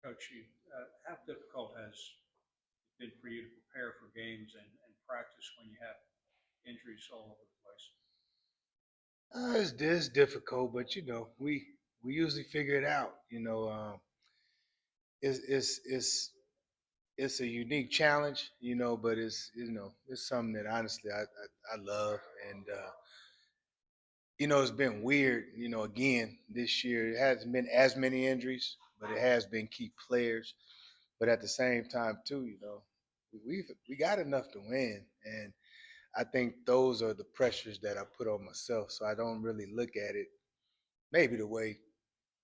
Coach, how difficult has it been for you to prepare for games and practice when you have injuries all over the place? It's difficult, but we usually figure it out. It's it's it's it's a unique challenge, but it's something that honestly I love, and it's been weird. Again this year it hasn't been as many injuries, but it has been key players. But at the same time too, we got enough to win, and I think those are the pressures that I put on myself. So I don't really look at it maybe the way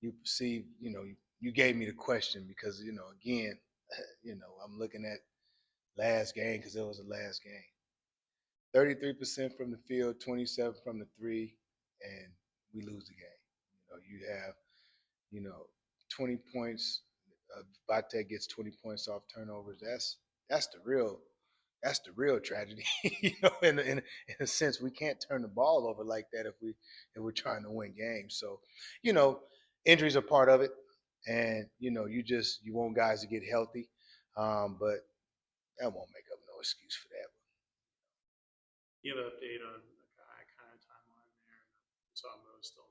you perceive. You gave me the question because again, I'm looking at last game because it was the last game. 33% from the field, 27 from the three, and we lose the game. You have, you know, 20 points. Vatek gets 20 points off turnovers. That's the real that's the real tragedy. In a sense, we can't turn the ball over like that if we're trying to win games. So, you know, injuries are part of it, and you want guys to get healthy, but that won't make up no excuse for that. You have an update on the guy kind of timeline there. We saw Mo still in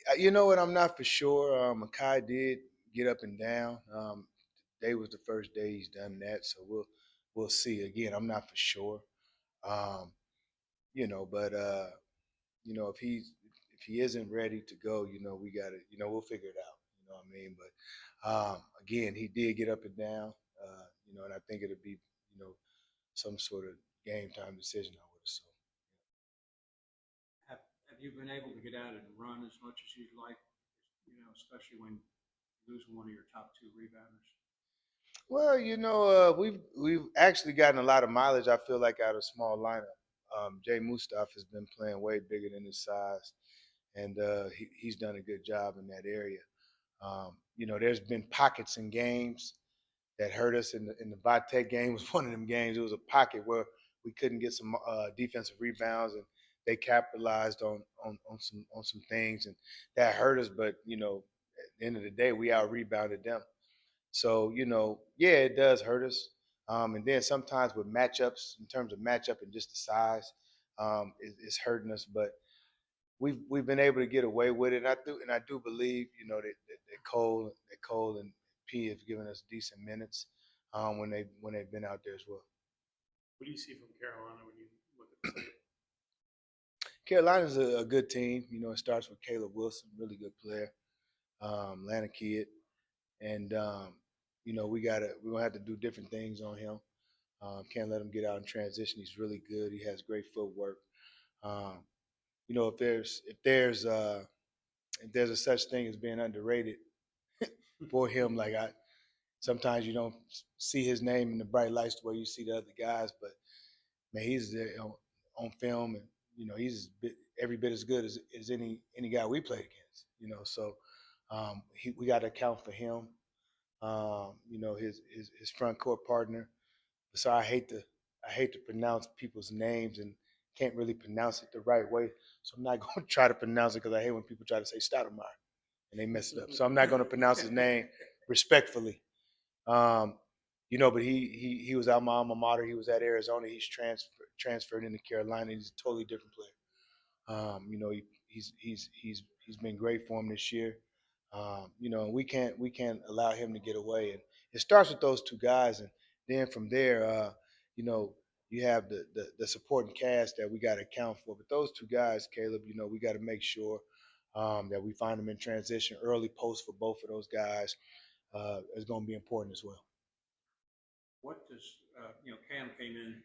the boot. You know what? I'm not for sure. Makai did get up and down. Today was the first day he's done that, so we'll see. Again, I'm not for sure. Um, but if he isn't ready to go, we got to, we'll figure it out. You know what I mean? But again, he did get up and down. And I think it'll be, some sort of game time decision. I would assume. Have you been able to get out and run as much as you'd like, especially when losing one of your top two rebounders? Well, we've actually gotten a lot of mileage. I feel like out of small lineup. Jay Mustaf has been playing way bigger than his size, and he's done a good job in that area. There's been pockets in games that hurt us. In the Vitek game was one of them games. It was a pocket where we couldn't get some defensive rebounds, and they capitalized on some things, and that hurt us. But at the end of the day, we out rebounded them. So, yeah, it does hurt us. And then sometimes with matchups, in terms of matchup and just the size, it's hurting us. But we've been able to get away with it. And I do believe, that Cole and P have given us decent minutes when they've been out there as well. What do you see from Carolina when you look at the tape? Carolina's a good team. It starts with Caleb Wilson, really good player, Atlanta kid, and we're gonna have to do different things on him. Can't let him get out in transition. He's really good. He has great footwork. Um, if there's a such thing as being underrated for him, like I sometimes you don't see his name in the bright lights the way you see the other guys, but man, he's there on film, and every bit as good as any guy we played against. So we got to account for him. His front court partner. So I hate to pronounce people's names and can't really pronounce it the right way. So I'm not going to try to pronounce it because I hate when people try to say Stoudamire and they mess it up. So I'm not going to pronounce his name respectfully. Um, but he was at my alma mater. He was at Arizona. He's transferred into Carolina. He's a totally different player. He's been great for him this year. We can't allow him to get away. And it starts with those two guys, and then from there, you know, you have the supporting cast that we got to account for. But those two guys, Caleb, we got to make sure that we find them in transition. Early post for both of those guys is going to be important as well. What does, Cam came in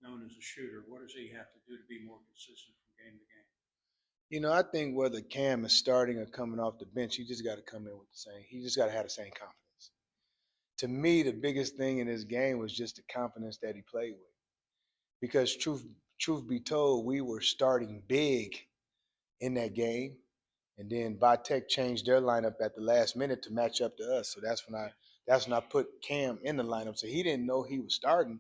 known as a shooter. What does he have to do to be more consistent from game to game? I think whether Cam is starting or coming off the bench, he just got to come in with the same. He just got to have the same confidence. To me, the biggest thing in this game was just the confidence that he played with. Because truth be told, we were starting big in that game, and then Vitek changed their lineup at the last minute to match up to us. So that's when I put Cam in the lineup. So he didn't know he was starting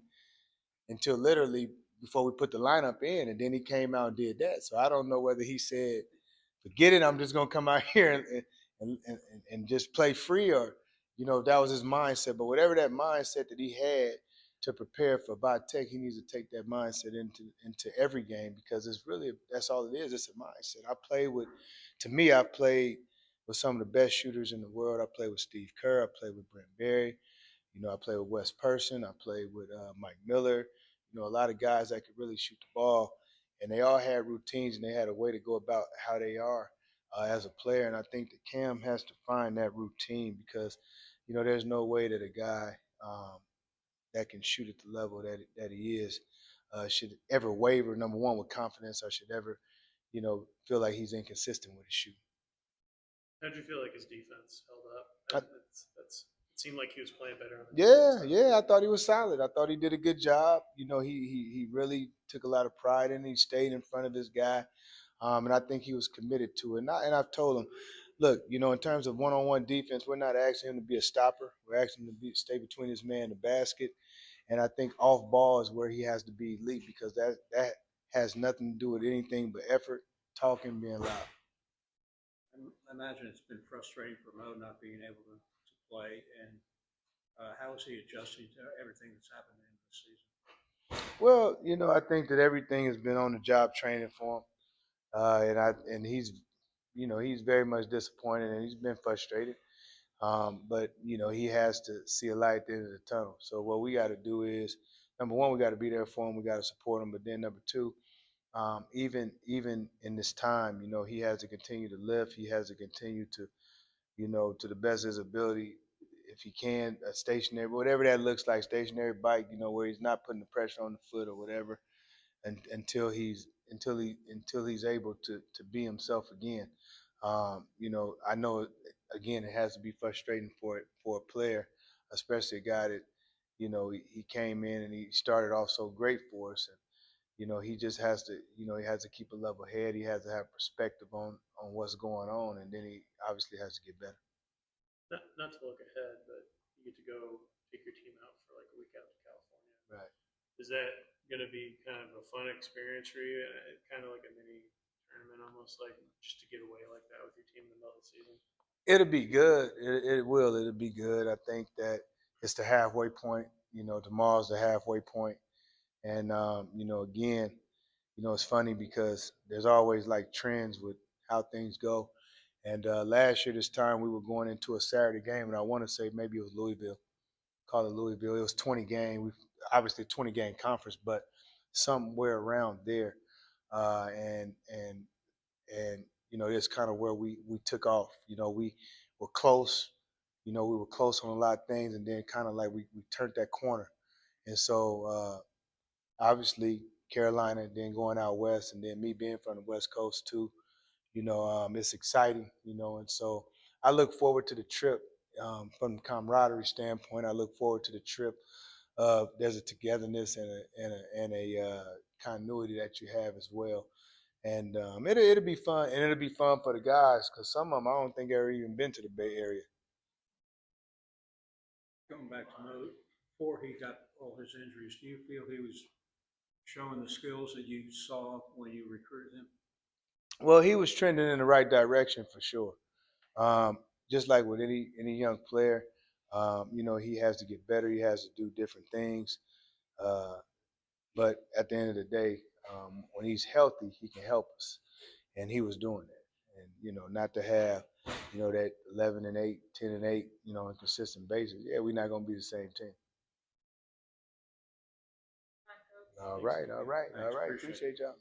until literally before we put the lineup in, and then he came out and did that. So I don't know whether he said, "Forget it, I'm just gonna come out here and just play free," or that was his mindset. But whatever that mindset that he had to prepare for Tech, he needs to take that mindset into every game because that's all it is. It's a mindset. To me, I played with some of the best shooters in the world. I played with Steve Kerr. I played with Brent Berry. I played with Wes Person. I played with Mike Miller. A lot of guys that could really shoot the ball, and they all had routines and they had a way to go about how they are as a player. And I think that Cam has to find that routine because, there's no way that a guy that can shoot at the level that he is should ever waver. Number one, with confidence, or should ever, feel like he's inconsistent with his shooting. How'd you feel like his defense held up? It seemed like he was playing better on the defense. Yeah. I thought he was solid. I thought he did a good job. He really took a lot of pride in it. He stayed in front of his guy, and I think he was committed to it. And I've told him, look, in terms of one-on-one defense, we're not asking him to be a stopper. We're asking him to stay between his man and the basket. And I think off ball is where he has to be elite because that has nothing to do with anything but effort, talking, being loud. I imagine it's been frustrating for Mo not being able to play. And how is he adjusting to everything that's happened in the season? Well, I think that everything has been on the job training for him, and he's very much disappointed and he's been frustrated. But he has to see a light at the end of the tunnel. So what we got to do is, number one, we got to be there for him. We got to support him. But then number two, even in this time, he has to continue to lift. He has to continue to, to the best of his ability, if he can, a stationary, whatever that looks like, stationary bike, where he's not putting the pressure on the foot or whatever, and until he's able to be himself again. I know again it has to be frustrating for a player, especially a guy that he came in and he started off so great for us, and he just has to he has to keep a level head. He has to have perspective on what's going on, and then he obviously has to get better. Not to look ahead, but you get to go take your team out for like a week out to California. Right. Is that going to be kind of a fun experience for you? Kind of like a mini tournament, almost like just to get away like that with your team in the middle of the season. It'll be good. It will. It'll be good. I think that it's the halfway point. Tomorrow's the halfway point, and again, it's funny because there's always like trends with how things go. And last year, this time, we were going into a Saturday game, and I want to say maybe it was Louisville. Call it Louisville. It was 20 game. Obviously 20 game conference, but somewhere around there. And it's kind of where we took off. We were close. We were close on a lot of things, and then kind of like we turned that corner. And so obviously Carolina, then going out west, and then me being from the West Coast too. It's exciting. And so I look forward to the trip from the camaraderie standpoint. I look forward to the trip. There's a togetherness and a continuity that you have as well. And it'll be fun, and it'll be fun for the guys because some of them I don't think ever even been to the Bay Area. Going back to Mo, before he got all his injuries, do you feel he was showing the skills that you saw when you recruited him? Well, he was trending in the right direction for sure. Just like with any young player, he has to get better. He has to do different things. But at the end of the day, when he's healthy, he can help us, and he was doing that. And not to have that 11-8, 10-8, on a consistent basis. Yeah, we're not going to be the same team. All right. Thanks, Appreciate y'all.